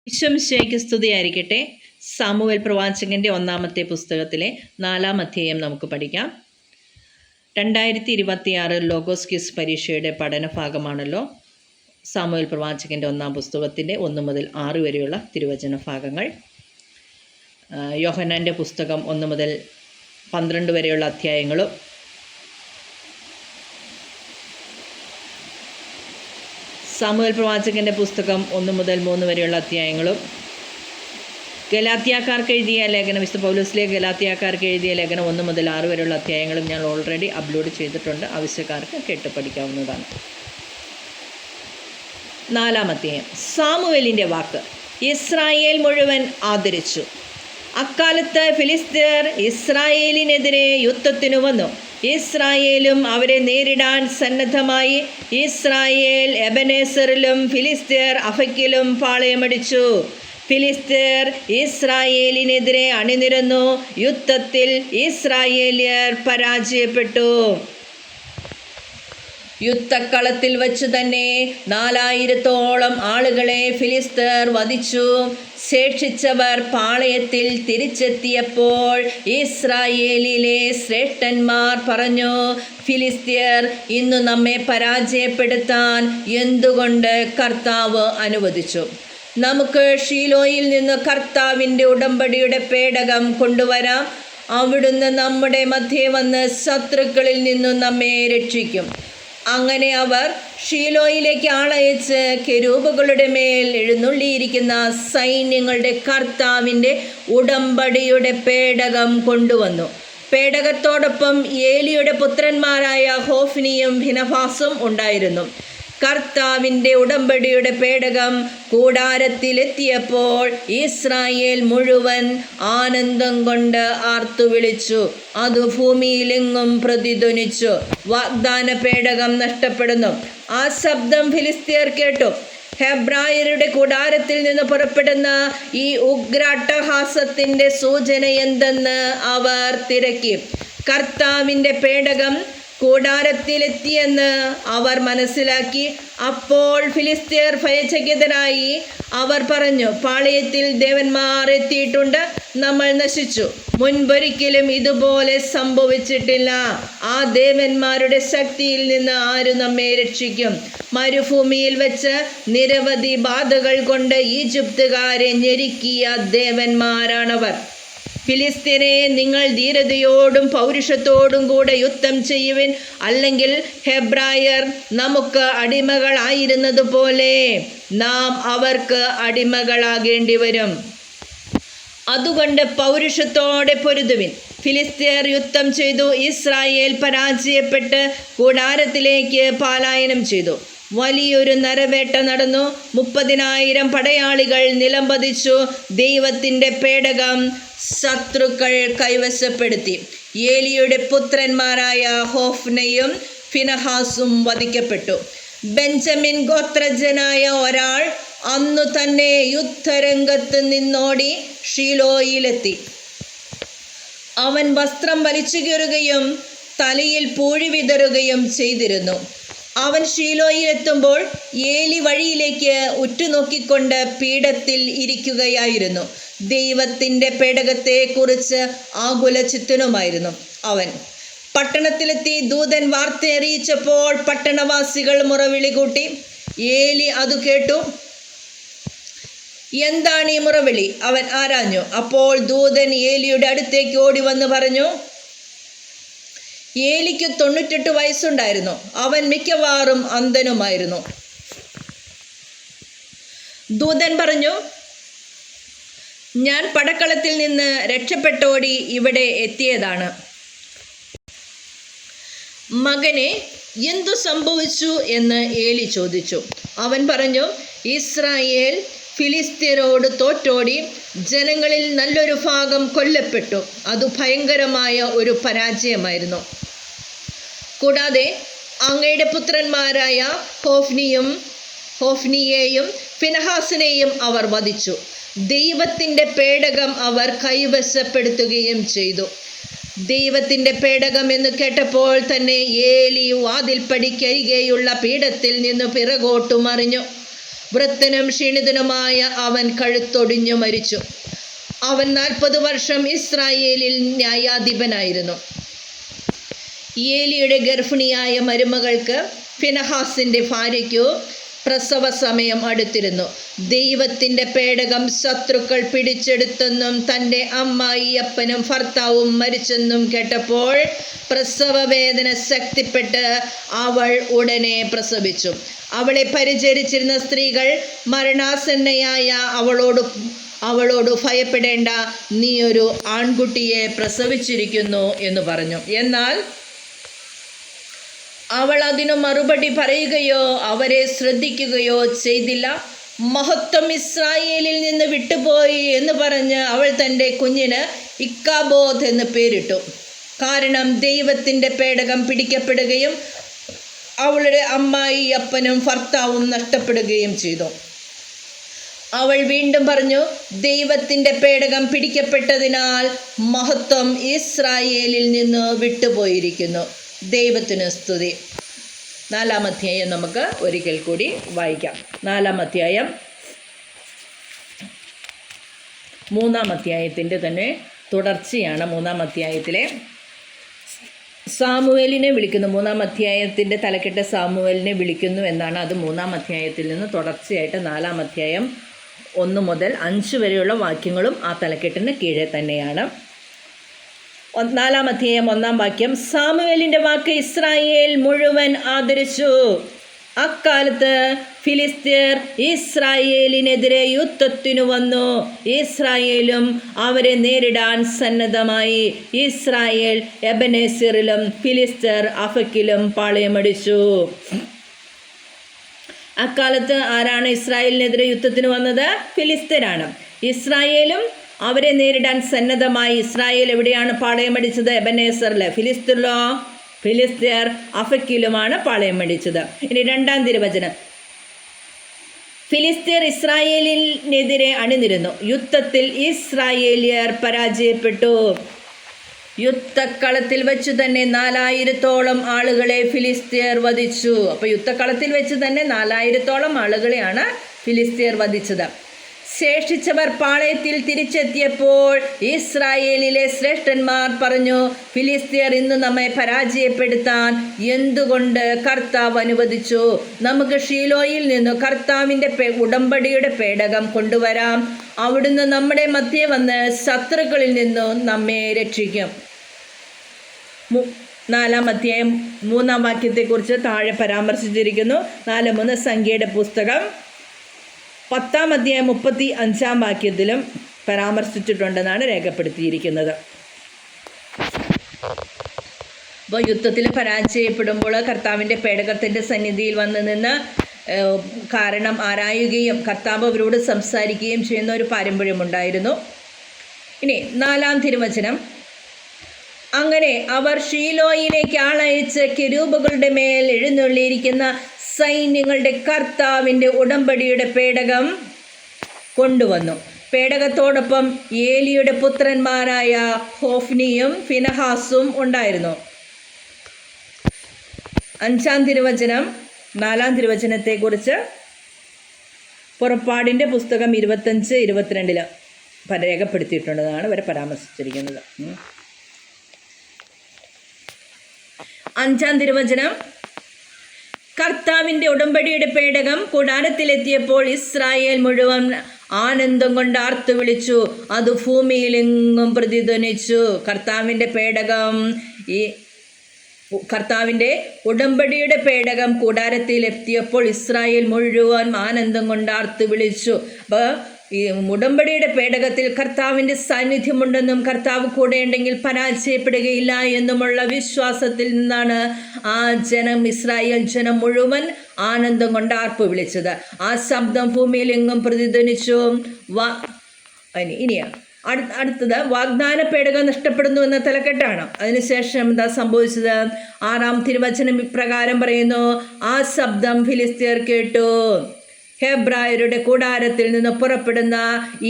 ഈശോമിശിഹായ്ക്ക് സ്തുതിയായിരിക്കട്ടെ. സാമുവേൽ പ്രവാചകൻ്റെ ഒന്നാമത്തെ പുസ്തകത്തിലെ 4-ാം അധ്യായം നമുക്ക് പഠിക്കാം. 2026 ലോഗോസ് ക്വിസ് പരീക്ഷയുടെ പഠനഭാഗമാണല്ലോ സാമുവേൽ പ്രവാചകൻ്റെ 1-ാം പുസ്തകത്തിൻ്റെ 1 മുതൽ 6 വരെയുള്ള തിരുവചന ഭാഗങ്ങൾ. യോഹന്നാൻ്റെ പുസ്തകം 1 മുതൽ 12 വരെയുള്ള അധ്യായങ്ങളും സാമുവേൽ പ്രവാചകൻ്റെ പുസ്തകം 1 മുതൽ 3 വരെയുള്ള അധ്യായങ്ങളും ഗലാത്യക്കാർക്ക് എഴുതിയ ലേഖനം, വിശുദ്ധ പൗലോസിലെ ഗലാത്യക്കാർക്ക് എഴുതിയ ലേഖനം 1 മുതൽ 6 വരെയുള്ള അധ്യായങ്ങളും ഞാൻ ഓൾറെഡി അപ്ലോഡ് ചെയ്തിട്ടുണ്ട്. ആവശ്യക്കാർക്ക് കേട്ട് പഠിക്കാവുന്നതാണ്. 4-ാം അധ്യായം. സാമുവേലിൻ്റെ വാക്ക്. ഇസ്രായേൽ മുഴുവൻ ആദരിച്ചു. അക്കാലത്ത് ഫിലിസ്ത്യർ ഇസ്രായേലിനെതിരെ യുദ്ധത്തിനു വന്നു. ഇസ്രായേലും അവരെ നേരിടാൻ സന്നദ്ധമായി. ഇസ്രായേൽ എബനേസറിലും ഫിലിസ്ത്യർ അഫക്കിലും പാളയമടിച്ചു. ഫിലിസ്ത്യർ ഇസ്രായേലിനെതിരെ അണിനിരന്നു. യുദ്ധത്തിൽ ഇസ്രായേലിയർ പരാജയപ്പെട്ടു. യുദ്ധക്കളത്തിൽ വച്ചു തന്നെ 4000-ഓളം ആളുകളെ ഫിലിസ്ത്യർ വധിച്ചു. ശേഷിച്ചവർ പാളയത്തിൽ തിരിച്ചെത്തിയപ്പോൾ ഇസ്രായേലിലെ ശ്രേഷ്ഠന്മാർ പറഞ്ഞു, ഫിലിസ്ത്യർ ഇന്നു നമ്മെ പരാജയപ്പെടുത്താൻ എന്തുകൊണ്ട് കർത്താവ് അനുവദിച്ചു? നമുക്ക് ഷീലോയിൽ നിന്ന് കർത്താവിൻ്റെ ഉടമ്പടിയുടെ പേടകം കൊണ്ടുവരാം. അവിടുന്ന് നമ്മുടെ മധ്യേ വന്ന് ശത്രുക്കളിൽ നിന്നും നമ്മെ രക്ഷിക്കും. അങ്ങനെ അവർ ഷീലോയിലേക്ക് ആളയച്ച് കെരൂബുകളുടെ മേൽ എഴുന്നള്ളിയിരിക്കുന്ന സൈന്യങ്ങളുടെ കർത്താവിൻ്റെ ഉടമ്പടിയുടെ പേടകം കൊണ്ടുവന്നു. പേടകത്തോടൊപ്പം ഏലിയുടെ പുത്രന്മാരായ ഹോഫ്നിയും ഫിനഹാസും ഉണ്ടായിരുന്നു. കർത്താവിൻ്റെ ഉടമ്പടിയുടെ പേടകം കൂടാരത്തിലെത്തിയപ്പോൾ ഇസ്രായേൽ മുഴുവൻ ആനന്ദം കൊണ്ട് ആർത്തു വിളിച്ചു. അത് ഭൂമിയിലെങ്ങും പ്രതിധ്വനിച്ചു. വാഗ്ദാന പേടകം നഷ്ടപ്പെടുന്നു. ആ ശബ്ദം ഫിലിസ്ത്യർ കേട്ടു. ഹെബ്രായരുടെ കൂടാരത്തിൽ നിന്ന് പുറപ്പെടുന്ന ഈ ഉഗ്രാട്ടഹാസത്തിൻ്റെ സൂചന എന്തെന്ന് അവർ തിരക്കി. കർത്താവിൻ്റെ പേടകം കൂടാരത്തിലെത്തിയെന്ന് അവർ മനസ്സിലാക്കി. അപ്പോൾ ഫിലിസ്ത്യർ ഭയചകിതരായി. അവർ പറഞ്ഞു, പാളയത്തിൽ ദേവന്മാർ എത്തിയിട്ടുണ്ട്, നമ്മൾ നശിച്ചു. മുൻപൊരിക്കലും ഇതുപോലെ സംഭവിച്ചിട്ടില്ല. ആ ദേവന്മാരുടെ ശക്തിയിൽ നിന്ന് ആര് നമ്മെ രക്ഷിക്കും? മരുഭൂമിയിൽ വെച്ച് നിരവധി ബാധകൾ കൊണ്ട് ഈജിപ്തുകാരെ ഞെരുക്കിയ ദേവന്മാരാണവർ. ഫിലിസ്ത്യരെ, നിങ്ങൾ ധീരതയോടും പൗരുഷത്തോടും കൂടെ യുദ്ധം ചെയ്യുവിൻ, അല്ലെങ്കിൽ ഹെബ്രായർ നമുക്ക് അടിമകളായിരുന്നതുപോലെ നാം അവർക്ക് അടിമകളാകേണ്ടി വരും. അതുകൊണ്ട് പൗരുഷത്തോടെ പൊരുതുവിൻ. ഫിലിസ്ത്യർ യുദ്ധം ചെയ്തു. ഇസ്രായേൽ പരാജയപ്പെട്ട് കൂടാരത്തിലേക്ക് പലായനം ചെയ്തു. വലിയൊരു നരവേട്ട നടന്നു. 30,000 പടയാളികൾ നിലംപതിച്ചു. ദൈവത്തിൻ്റെ പേടകം ശത്രുക്കൾ കൈവശപ്പെടുത്തി. ഏലിയുടെ പുത്രന്മാരായ ഹോഫ്നയും ഫിനഹാസും വധിക്കപ്പെട്ടു. ബെഞ്ചമിൻ ഗോത്രജനായ ഒരാൾ അന്നു തന്നെ യുദ്ധരംഗത്ത് നിന്നോടി ഷീലോയിലെത്തി. അവൻ വസ്ത്രം വലിച്ചു കീറുകയും തലയിൽ പൂഴി വിതറുകയും ചെയ്തിരുന്നു. അവൻ ഷീലോയിലെത്തുമ്പോൾ ഏലി വഴിയിലേക്ക് ഉറ്റുനോക്കിക്കൊണ്ട് പീഠത്തിൽ ഇരിക്കുകയായിരുന്നു. ദൈവത്തിൻ്റെ പേടകത്തെക്കുറിച്ച് ആകുലചിത്തനുമായിരുന്നു അവൻ. പട്ടണത്തിലെത്തി ദൂതൻ വാർത്ത അറിയിച്ചപ്പോൾ പട്ടണവാസികൾ മുറവിളി കൂട്ടി. ഏലി അത് കേട്ടു. എന്താണ് ഈ മുറവിളി? അവൻ ആരാഞ്ഞു. അപ്പോൾ ദൂതൻ ഏലിയുടെ അടുത്തേക്ക് ഓടി വന്ന് പറഞ്ഞു, ഏലിക്ക് 98 വയസ്സുണ്ടായിരുന്നു. അവൻ മിക്കവാറും അന്ധനുമായിരുന്നു. ദൂതൻ പറഞ്ഞു, ഞാൻ പടക്കളത്തിൽ നിന്ന് രക്ഷപ്പെട്ടോടി ഇവിടെ എത്തിയതാണ്. മകനെ, എന്തു സംഭവിച്ചു എന്ന് ഏലി ചോദിച്ചു. അവൻ പറഞ്ഞു, ഇസ്രായേൽ ഫിലിസ്ത്യരോട് തോറ്റോടി. ജനങ്ങളിൽ നല്ലൊരു ഭാഗം കൊല്ലപ്പെട്ടു. അത് ഭയങ്കരമായ ഒരു പരാജയമായിരുന്നു. കൂടാതെ അങ്ങയുടെ പുത്രന്മാരായ ഹോഫ്നിയെയും ഫിനഹാസിനെയും അവർ വധിച്ചു. ദൈവത്തിൻ്റെ പേടകം അവർ കൈവശപ്പെടുത്തുകയും ചെയ്തു. ദൈവത്തിൻ്റെ പേടകം എന്ന് കേട്ടപ്പോൾ തന്നെ ഏലി വാതിൽപ്പടിക്കരികെയുള്ള പീഠത്തിൽ നിന്ന് പിറകോട്ടു മറിഞ്ഞു. വൃദ്ധനും ക്ഷീണിതനുമായ അവൻ കഴുത്തൊടിഞ്ഞു മരിച്ചു. അവൻ 40 വർഷം ഇസ്രായേലിൽ ന്യായാധിപനായിരുന്നു. ഏലിയുടെ ഗർഭിണിയായ മരുമകൾക്ക് ഫിനഹാസിൻ്റെ ഭാര്യയ്ക്കു പ്രസവ സമയം അടുത്തിരുന്നു. ദൈവത്തിൻ്റെ പേടകം ശത്രുക്കൾ പിടിച്ചെടുത്തെന്നും തൻ്റെ അമ്മായിയപ്പനും ഭർത്താവും മരിച്ചെന്നും കേട്ടപ്പോൾ പ്രസവവേദന ശക്തിപ്പെട്ട് അവൾ ഉടനെ പ്രസവിച്ചു. അവളെ പരിചരിച്ചിരുന്ന സ്ത്രീകൾ മരണാസന്നയായ അവളോട് ഭയപ്പെടേണ്ട, നീ ഒരു ആൺകുട്ടിയെ പ്രസവിച്ചിരിക്കുന്നു എന്ന് പറഞ്ഞു. എന്നാൽ അവൾ അതിനു മറുപടി പറയുകയോ അവരെ ശ്രദ്ധിക്കുകയോ ചെയ്തില്ല. മഹത്വം ഇസ്രായേലിൽ നിന്ന് വിട്ടുപോയി എന്ന് പറഞ്ഞ് അവൾ തൻ്റെ കുഞ്ഞിന് ഇക്കാബോധ് എന്ന് പേരിട്ടു. കാരണം ദൈവത്തിൻ്റെ പേടകം പിടിക്കപ്പെടുകയും അവളുടെ അമ്മായിയപ്പനും ഭർത്താവും നഷ്ടപ്പെടുകയും ചെയ്തു. അവൾ വീണ്ടും പറഞ്ഞു, ദൈവത്തിൻ്റെ പേടകം പിടിക്കപ്പെട്ടതിനാൽ മഹത്വം ഇസ്രായേലിൽ നിന്ന് വിട്ടുപോയിരിക്കുന്നു. ദൈവത്തിന് സ്തുതി. 4-ാം അധ്യായം നമുക്ക് ഒരിക്കൽ കൂടി വായിക്കാം. 4-ാം അധ്യായം 3-ാം അധ്യായത്തിൻ്റെ തന്നെ തുടർച്ചയാണ്. 3-ാം അധ്യായത്തിലെ സാമുവേലിനെ വിളിക്കുന്നു. 3-ാം അധ്യായത്തിൻ്റെ തലക്കെട്ട് സാമുവേലിനെ വിളിക്കുന്നു എന്നാണ്. അത് 3-ാം അധ്യായത്തിൽ നിന്ന് തുടർച്ചയായിട്ട് 4-ാം അധ്യായം 1 മുതൽ 5 വരെയുള്ള വാക്യങ്ങളും ആ തലക്കെട്ടിന് കീഴെ തന്നെയാണ്. 4-ാം അധ്യായം 1-ാം വാക്യം. സാമുവേലിൻ്റെ വാക്ക് ഇസ്രായേൽ മുഴുവൻ ആദരിച്ചു. അക്കാലത്ത് ഫിലിസ്ത്യർ ഇസ്രായേലിനെതിരെ യുദ്ധത്തിനു വന്നു. ഇസ്രായേലും അവരെ നേരിടാൻ സന്നദ്ധമായി. ഇസ്രായേൽ എബനേസറിലും ഫിലിസ്ത്യർ അഫക്കിലും പാളയമടിച്ചു. അക്കാലത്ത് ആരാണ് ഇസ്രായേലിനെതിരെ യുദ്ധത്തിന് വന്നത്? ഫിലിസ്ത്യരാണ്. ഇസ്രായേലും അവരെ നേരിടാൻ സന്നദ്ധമായി. ഇസ്രായേൽ എവിടെയാണ് പാളയമടിച്ചത്? എബനേസറിൽ. ഫിലിസ്ത്യർ അഫക്കിലുമാണ് പാളയമടിച്ചത്. ഇനി 2-ാം തിരുവചനം. ഫിലിസ്ത്യർ ഇസ്രായേലിനെതിരെ അണിനിരന്നു. യുദ്ധത്തിൽ ഇസ്രായേലിയർ പരാജയപ്പെട്ടു. യുദ്ധക്കളത്തിൽ വെച്ച് തന്നെ 4000-ഓളം ആളുകളെ ഫിലിസ്ത്യർ വധിച്ചു. അപ്പോൾ യുദ്ധക്കളത്തിൽ വെച്ച് തന്നെ 4000-ഓളം ആളുകളെയാണ് ഫിലിസ്ത്യർ വധിച്ചത്. ശേഷിച്ചവർ പാളയത്തിൽ തിരിച്ചെത്തിയപ്പോൾ ഇസ്രായേലിലെ ശ്രേഷ്ഠന്മാർ പറഞ്ഞു, ഫിലിസ്ത്യർ ഇന്ന് നമ്മെ പരാജയപ്പെടുത്താൻ എന്തുകൊണ്ട് കർത്താവ് അനുവദിച്ചു? നമുക്ക് ഷീലോയിൽ നിന്നു കർത്താവിൻ്റെ ഉടമ്പടിയുടെ പേടകം കൊണ്ടുവരാം. അവിടുന്ന് നമ്മുടെ മധ്യേ വന്ന് ശത്രുക്കളിൽ നിന്നു നമ്മെ രക്ഷിക്കും. 4-ാം അധ്യായം 3-ാം വാക്യത്തെക്കുറിച്ച് താഴെ പരാമർശിച്ചിരിക്കുന്നു. 4:3 സംഖ്യയുടെ പുസ്തകം 10-ാം അധ്യായം 35-ാം വാക്യത്തിലും പരാമർശിച്ചിട്ടുണ്ടെന്നാണ് രേഖപ്പെടുത്തിയിരിക്കുന്നത്. അപ്പോൾ യുദ്ധത്തിൽ പരാജയപ്പെടുമ്പോൾ കർത്താവിൻ്റെ പേടകത്തിൻ്റെ സന്നിധിയിൽ വന്ന് നിന്ന് കാരണം ആരായുകയും കർത്താവ് അവരോട് സംസാരിക്കുകയും ചെയ്യുന്ന ഒരു പാരമ്പര്യമുണ്ടായിരുന്നു. ഇനി 4-ാം തിരുവചനം. അങ്ങനെ അവർ ഷീലോയിലേക്ക് ആളയച്ച് കെരൂബുകളുടെ മേൽ എഴുന്നള്ളിയിരിക്കുന്ന സൈന്യങ്ങളുടെ കർത്താവിൻ്റെ ഉടമ്പടിയുടെ പേടകം കൊണ്ടുവന്നു. പേടകത്തോടൊപ്പം ഏലിയുടെ പുത്രന്മാരായ ഹോഫ്നിയും ഫിനഹാസും ഉണ്ടായിരുന്നു. 5-ാം തിരുവചനം. 4-ാം തിരുവചനത്തെക്കുറിച്ച് പുറപ്പാടിൻ്റെ പുസ്തകം 25-22 രേഖപ്പെടുത്തിയിട്ടുള്ളതാണ് ഇവരെ പരാമർശിച്ചിരിക്കുന്നത്. 5-ാം തിരുവചനം. കർത്താവിൻ്റെ ഉടമ്പടിയുടെ പേടകം കൂടാരത്തിലെത്തിയപ്പോൾ ഇസ്രായേൽ മുഴുവൻ ആനന്ദം കൊണ്ട് ആർത്തു വിളിച്ചു. അത് ഭൂമിയിലെങ്ങും പ്രതിധ്വനിച്ചു. കർത്താവിൻ്റെ ഉടമ്പടിയുടെ പേടകം കൂടാരത്തിലെത്തിയപ്പോൾ ഇസ്രായേൽ മുഴുവൻ ആനന്ദം കൊണ്ട് ആർത്തു വിളിച്ചു. അപ്പോൾ ഈ ഉടമ്പടിയുടെ പേടകത്തിൽ കർത്താവിൻ്റെ സാന്നിധ്യമുണ്ടെന്നും കർത്താവ് കൂടെയുണ്ടെങ്കിൽ പരാജയപ്പെടുകയില്ല എന്നുമുള്ള വിശ്വാസത്തിൽ നിന്നാണ് ആ ജനം, ഇസ്രായേൽ ജനം മുഴുവൻ ആനന്ദം കൊണ്ട് ആർപ്പ് വിളിച്ചത്. ആ ശബ്ദം ഭൂമിയിലെങ്ങും പ്രതിധ്വനിച്ചു. ഇനിയാണ് അടുത്തത് വാഗ്ദാന പേടകം നഷ്ടപ്പെടുന്നു എന്ന തലക്കെട്ടാണ്. അതിനുശേഷം എന്താ സംഭവിച്ചത്? 6-ാം തിരുവചനം ഇപ്രകാരം പറയുന്നു. ആ ശബ്ദം ഫിലിസ്ത്യർ കേട്ടു. ഹെബ്രായരുടെ കൂടാരത്തിൽ നിന്ന് പുറപ്പെടുന്ന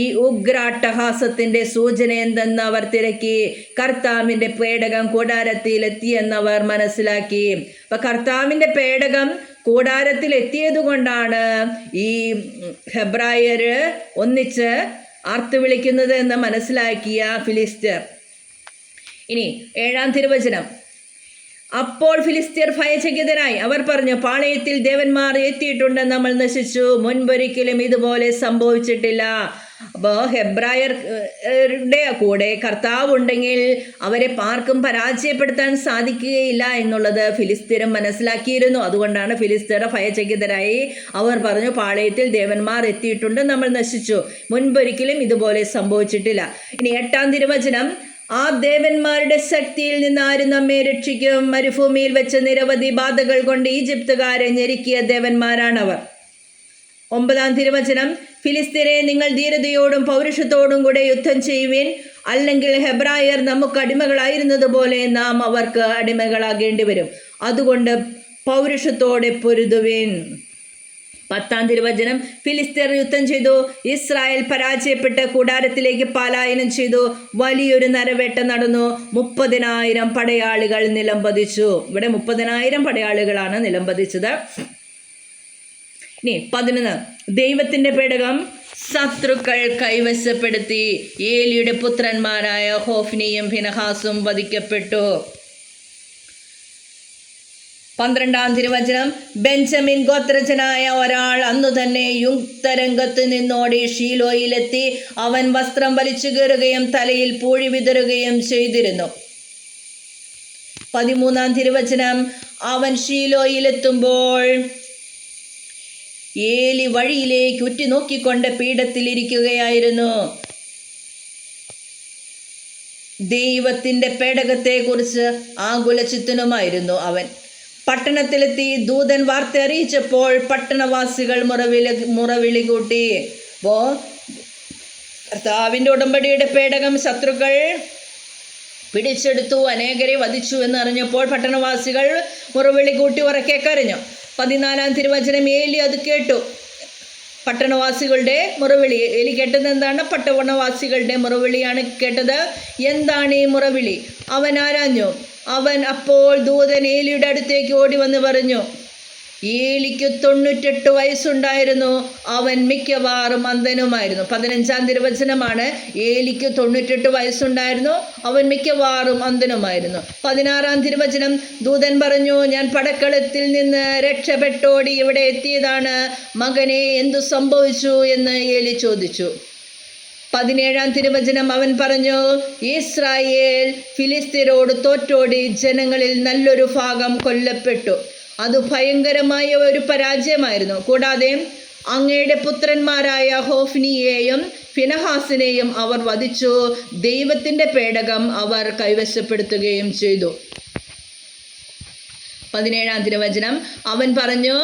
ഈ ഉഗ്രാട്ടഹാസത്തിൻ്റെ സൂചന എന്തെന്ന് അവർ തിരക്കി. കർത്താവിൻ്റെ പേടകം കൂടാരത്തിൽ എത്തിയെന്നവർ മനസ്സിലാക്കി. അപ്പം കർത്താവിൻ്റെ പേടകം കൂടാരത്തിൽ എത്തിയത് കൊണ്ടാണ് ഈ ഹെബ്രായർ ഒന്നിച്ച് ആർത്ത് വിളിക്കുന്നത് എന്ന് മനസ്സിലാക്കിയ ഫിലിസ്ത്യർ. ഇനി 7-ാം തിരുവചനം. അപ്പോൾ ഫിലിസ്ത്യർ ഭയചകിതരായി. അവർ പറഞ്ഞു, പാളയത്തിൽ ദേവന്മാർ എത്തിയിട്ടുണ്ട്, നമ്മൾ നശിച്ചു, മുൻപൊരിക്കലും ഇതുപോലെ സംഭവിച്ചിട്ടില്ല. അപ്പോൾ ഹെബ്രായരുടെ കൂടെ കർത്താവ് ഉണ്ടെങ്കിൽ അവരെ ആർക്കും പരാജയപ്പെടുത്താൻ സാധിക്കുകയില്ല എന്നുള്ളത് ഫിലിസ്ത്യരും മനസ്സിലാക്കിയിരുന്നു. അതുകൊണ്ടാണ് ഫിലിസ്ത്യർ ഭയചകിതരായി. അവർ പറഞ്ഞു, പാളയത്തിൽ ദേവന്മാർ എത്തിയിട്ടുണ്ട്, നമ്മൾ നശിച്ചു, മുൻപൊരിക്കലും ഇതുപോലെ സംഭവിച്ചിട്ടില്ല. ഇനി 8-ാം തിരുവചനം. ആ ദേവന്മാരുടെ ശക്തിയിൽ നിന്ന് ആര് നമ്മെ രക്ഷിക്കും? മരുഭൂമിയിൽ വെച്ച് നിരവധി ബാധകൾ കൊണ്ട് ഈജിപ്തുകാരെ ഞെരുക്കിയ ദേവന്മാരാണവർ. 9-ാം തിരുവചനം. ഫിലിസ്ത്യരെ, നിങ്ങൾ ധീരതയോടും പൗരുഷത്തോടും കൂടെ യുദ്ധം ചെയ്യുവിൻ, അല്ലെങ്കിൽ ഹെബ്രായർ നമുക്ക് അടിമകളായിരുന്നതുപോലെ നാം അവർക്ക് അടിമകളാകേണ്ടി വരും. അതുകൊണ്ട് പൗരുഷത്തോടെ പൊരുതുവിൻ. 10-ാം തിരുവചനം. ഫിലിസ്ത്യർ യുദ്ധം ചെയ്തു. ഇസ്രായേൽ പരാജയപ്പെട്ട് കൂടാരത്തിലേക്ക് പലായനം ചെയ്തു. വലിയൊരു നരവേട്ട നടന്നു. 30,000 പടയാളികൾ നിലംപതിച്ചു. ഇവിടെ 30,000 പടയാളികളാണ് നിലംപതിച്ചത്. ഇനി 11. ദൈവത്തിൻ്റെ പേടകം ശത്രുക്കൾ കൈവശപ്പെടുത്തി. ഏലിയുടെ പുത്രന്മാരായ ഹോഫ്നിയും ഫിനഹാസും വധിക്കപ്പെട്ടു. 12-ാം തിരുവചനം. ബെഞ്ചമിൻ ഗോത്രജനായ ഒരാൾ അന്നു തന്നെ യുക്തരംഗത്ത് നിന്നോടി ഷീലോയിലെത്തി. അവൻ വസ്ത്രം വലിച്ചു കീറുകയും തലയിൽ പൂഴി വിതറുകയും ചെയ്തിരുന്നു. 13-ാം തിരുവചനം. അവൻ ഷീലോയിലെത്തുമ്പോൾ ഏലി വഴിയിലേക്ക് ഉറ്റുനോക്കിക്കൊണ്ട് പീഠത്തിലിരിക്കുകയായിരുന്നു. ദൈവത്തിൻ്റെ പേടകത്തെക്കുറിച്ച് ആകുലചിത്തനുമായിരുന്നു അവൻ. പട്ടണത്തിലെത്തി ദൂതൻ വാർത്ത അറിയിച്ചപ്പോൾ പട്ടണവാസികൾ മുറവിളി കൂട്ടി. അപ്പോൾ കർത്താവിൻ്റെ ഉടമ്പടിയുടെ പേടകം ശത്രുക്കൾ പിടിച്ചെടുത്തു, അനേകരെ വധിച്ചു എന്നറിഞ്ഞപ്പോൾ പട്ടണവാസികൾ മുറവിളി കൂട്ടി ഉറക്കെ കരഞ്ഞു. 14-ാം തിരുവചനം. ഏലി അത് കേട്ടു. പട്ടണവാസികളുടെ മുറവിളി. ഏലി കേട്ടത് എന്താണ്? പട്ടണവാസികളുടെ മുറവിളിയാണ് കേട്ടത്. എന്താണ് ഈ മുറവിളി? അവൻ ആരാഞ്ഞു. അപ്പോൾ ദൂതൻ ഏലിയുടെ അടുത്തേക്ക് ഓടി വന്ന് പറഞ്ഞു, ഏലിക്ക് 98 വയസ്സുണ്ടായിരുന്നു, അവൻ മിക്കവാറും അന്ധനുമായിരുന്നു. 15-ാം തിരുവചനമാണ്. ഏലിക്ക് 98 വയസ്സുണ്ടായിരുന്നു, അവൻ മിക്കവാറും അന്ധനുമായിരുന്നു. 16-ാം തിരുവചനം. ദൂതൻ പറഞ്ഞു, ഞാൻ പടക്കളത്തിൽ നിന്ന് രക്ഷപ്പെട്ടോടി ഇവിടെ എത്തിയതാണ്. മകനെ, എന്തു സംഭവിച്ചു എന്ന് ഏലി ചോദിച്ചു. 17-ാം തിരുവചനം. അവൻ പറഞ്ഞു, ഇസ്രായേൽ ഫിലിസ്ത്യരോട് തോറ്റോടി ജനങ്ങളിൽ നല്ലൊരു ഭാഗം കൊല്ലപ്പെട്ടു. അത് ഭയങ്കരമായ ഒരു പരാജയമായിരുന്നു. കൂടാതെ അങ്ങയുടെ പുത്രന്മാരായ ഹോഫ്നിയെയും ഫിനഹാസിനെയും അവർ വധിച്ചു. ദൈവത്തിൻ്റെ പേടകം അവർ കൈവശപ്പെടുത്തുകയും ചെയ്തു. 17-ാം തിരുവചനം. അവൻ പറഞ്ഞു,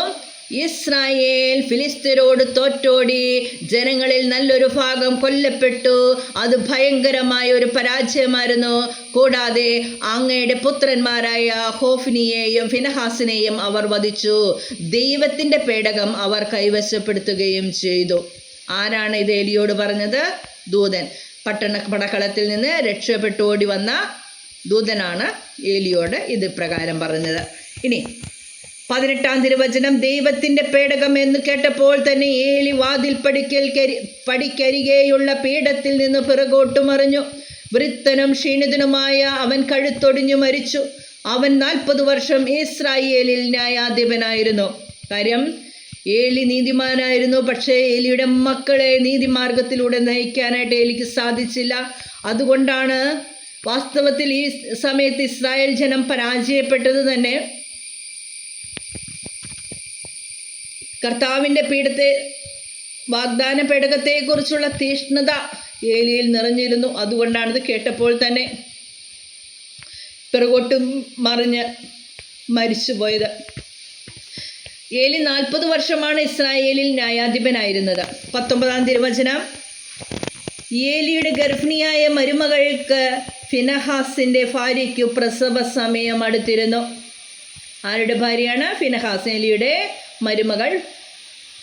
ഇസ്രായേൽ ഫിലിസ്ത്യരോട് തോറ്റോടി ജനങ്ങളിൽ നല്ലൊരു ഭാഗം കൊല്ലപ്പെട്ടു. അത് ഭയങ്കരമായ ഒരു പരാജയമായിരുന്നു. കൂടാതെ അങ്ങയുടെ പുത്രന്മാരായ ഹോഫ്നിയെയും ഫിനഹാസിനെയും അവർ വധിച്ചു. ദൈവത്തിൻ്റെ പേടകം അവർ കൈവശപ്പെടുത്തുകയും ചെയ്തു. ആരാണ് ഇത് ഏലിയോട് പറഞ്ഞത്? ദൂതൻ. പടക്കളത്തിൽ നിന്ന് രക്ഷപ്പെട്ടു ഓടി വന്ന ദൂതനാണ് ഏലിയോട് ഇത് പ്രകാരം പറഞ്ഞത്. ഇനി 18-ാം തിരുവചനം. ദൈവത്തിൻ്റെ പേടകം എന്ന് കേട്ടപ്പോൾ തന്നെ ഏലി വാതിൽ പടിക്കരികെയുള്ള പീഠത്തിൽ നിന്ന് പിറകോട്ടു മറിഞ്ഞു. വൃദ്ധനും ക്ഷീണിതനുമായ അവൻ കഴുത്തൊടിഞ്ഞു മരിച്ചു. അവൻ 40 വർഷം ഇസ്രായേലിൽ ന്യായാധിപനായിരുന്നു. കാര്യം, ഏലി നീതിമാനായിരുന്നു. പക്ഷേ ഏലിയുടെ മക്കളെ നീതിമാർഗത്തിലൂടെ നയിക്കാനായിട്ട് ഏലിക്ക് സാധിച്ചില്ല. അതുകൊണ്ടാണ് വാസ്തവത്തിൽ ഈ സമയത്ത് ഇസ്രായേൽ ജനം പരാജയപ്പെട്ടത് തന്നെ. കർത്താവിൻ്റെ വാഗ്ദാന പേടകത്തെക്കുറിച്ചുള്ള തീഷ്ണത ഏലിയിൽ നിറഞ്ഞിരുന്നു. അതുകൊണ്ടാണിത് കേട്ടപ്പോൾ തന്നെ പിറകോട്ടും മറിഞ്ഞ് മരിച്ചുപോയത്. ഏലി 40 വർഷമാണ് ഇസ്രായേലിൽ ന്യായാധിപനായിരുന്നത്. 19-ാം തിരുവചനം. ഏലിയുടെ ഗർഭിണിയായ മരുമകൾക്ക് ഫിനഹാസിൻ്റെ ഭാര്യയ്ക്ക് പ്രസവ സമയം അടുത്തിരുന്നു. ആരുടെ ഭാര്യയാണ്? ഫിനഹാസ്. ഏലിയുടെ മരുമകൾ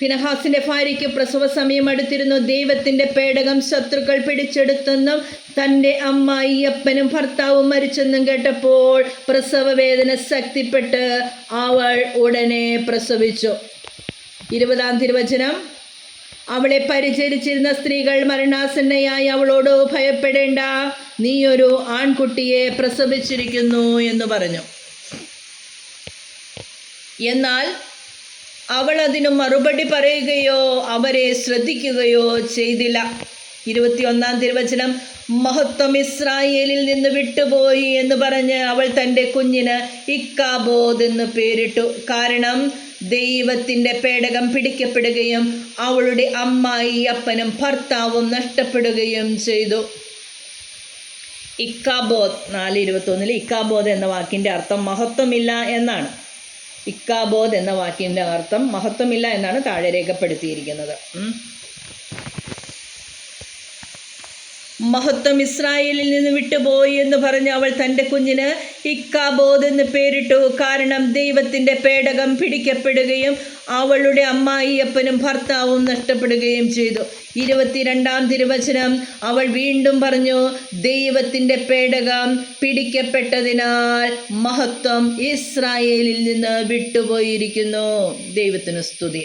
ഫിനെഹാസിന്റെ ഭാര്യയ്ക്ക് പ്രസവ സമയം അടുത്തിരുന്നു. ദൈവത്തിന്റെ പേടകം ശത്രുക്കൾ പിടിച്ചെടുത്തെന്നും തൻ്റെ അമ്മായി അപ്പനും ഭർത്താവും മരിച്ചെന്നും കേട്ടപ്പോൾ പ്രസവ വേദന ശക്തിപ്പെട്ട് അവൾ ഉടനെ പ്രസവിച്ചു. 20-ാം തിരുവചനം. അവളെ പരിചരിച്ചിരുന്ന സ്ത്രീകൾ മരണാസന്നയായി അവളോട് ഭയപ്പെടേണ്ട, നീയൊരു ആൺകുട്ടിയെ പ്രസവിച്ചിരിക്കുന്നു എന്ന് പറഞ്ഞു. എന്നാൽ അവൾ അതിന് മറുപടി പറയുകയോ അവരെ ശ്രദ്ധിക്കുകയോ ചെയ്തില്ല. 21-ാം തിരുവചനം. മഹത്വം ഇസ്രായേലിൽ നിന്ന് വിട്ടുപോയി എന്ന് പറഞ്ഞ് അവൾ തൻ്റെ കുഞ്ഞിന് ഇക്കാബോദ് എന്ന് പേരിട്ടു. കാരണം ദൈവത്തിൻ്റെ പേടകം പിടിക്കപ്പെടുകയും അവളുടെ അമ്മായി അപ്പനും ഭർത്താവും നഷ്ടപ്പെടുകയും ചെയ്തു. ഇക്കാബോദ് 4:21 ഇക്കാബോദ് എന്ന വാക്കിൻ്റെ അർത്ഥം മഹത്വമില്ല എന്നാണ്. ഇക്കാബോദ് എന്ന വാക്കിൻ്റെ അർത്ഥം മഹത്വമില്ല എന്നാണ് താഴെ രേഖപ്പെടുത്തിയിരിക്കുന്നത്. മഹത്വം ഇസ്രായേലിൽ നിന്ന് വിട്ടുപോയി എന്ന് പറഞ്ഞ് അവൾ തൻ്റെ കുഞ്ഞിന് ഇക്കാബോദ് എന്ന് പേരിട്ടു. കാരണം ദൈവത്തിൻ്റെ പേടകം പിടിക്കപ്പെടുകയും അവളുടെ അമ്മായി അപ്പനും ഭർത്താവും നഷ്ടപ്പെടുകയും ചെയ്തു. 22-ാം തിരുവചനം. അവൾ വീണ്ടും പറഞ്ഞു, ദൈവത്തിൻ്റെ പേടകം പിടിക്കപ്പെട്ടതിനാൽ മഹത്വം ഇസ്രായേലിൽ നിന്ന് വിട്ടുപോയിരിക്കുന്നു. ദൈവത്തിന് സ്തുതി.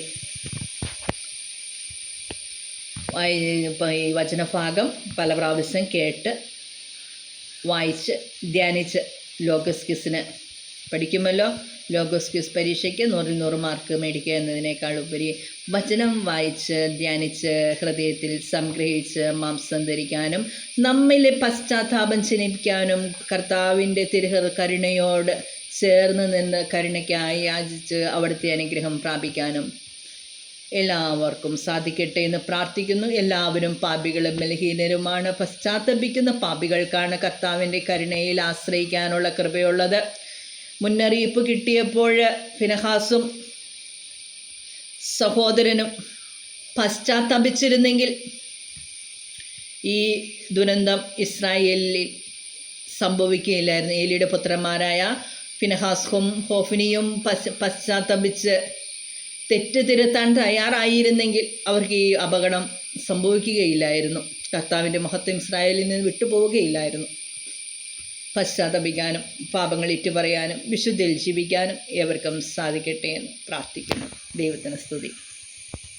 ഈ വചനഭാഗം പല പ്രാവശ്യം കേട്ട് വായിച്ച് ധ്യാനിച്ച് ലോഗോസ് ക്വിസിന് പഠിക്കുമല്ലോ. ലോഗോസ് ക്വിസ് പരീക്ഷയ്ക്ക് 100 മാർക്ക് മേടിക്കുക എന്നതിനേക്കാൾ ഉപരി വചനം വായിച്ച് ധ്യാനിച്ച് ഹൃദയത്തിൽ സംഗ്രഹിച്ച് മാംസം ധരിക്കാനും നമ്മിലെ പശ്ചാത്താപം ജനിപ്പിക്കാനും കർത്താവിൻ്റെ കരുണയോട് ചേർന്ന് നിന്ന് കരുണയ്ക്കായി യാചിച്ച് അവിടുത്തെ അനുഗ്രഹം പ്രാപിക്കാനും എല്ലാവർക്കും സാധിക്കട്ടെ എന്ന് പ്രാർത്ഥിക്കുന്നു. എല്ലാവരും പാപികളും ബലഹീനരുമാണ്. പശ്ചാത്തപിക്കുന്ന പാപികൾക്കാണ് കർത്താവിൻ്റെ കരുണയിൽ ആശ്രയിക്കാനുള്ള കൃപയുള്ളത്. മുന്നറിയിപ്പ് കിട്ടിയപ്പോൾ ഫിനെഹാസും സഹോദരനും പശ്ചാത്തപിച്ചിരുന്നെങ്കിൽ ഈ ദുരന്തം ഇസ്രായേലിൽ സംഭവിക്കുകയില്ലായിരുന്നു. ഏലിയുടെ പുത്രന്മാരായ ഫിനെഹാസും ഹോഫ്നിയും പശ്ചാത്തപിച്ച് തെറ്റ് തിരുത്താൻ തയ്യാറായിരുന്നെങ്കിൽ അവർക്ക് ഈ അപകടം സംഭവിക്കുകയില്ലായിരുന്നു. കർത്താവിൻ്റെ മഹത്വം ഇസ്രായേലിൽ നിന്ന് വിട്ടുപോവുകയില്ലായിരുന്നു. പശ്ചാത്തപിക്കാനും പാപങ്ങൾ ഏറ്റുപറയാനും വിശുദ്ധിയിൽ ജീവിക്കാനും ഏവർക്കും സാധിക്കട്ടെ എന്ന് പ്രാർത്ഥിക്കുന്നു. ദൈവത്തിന് സ്തുതി.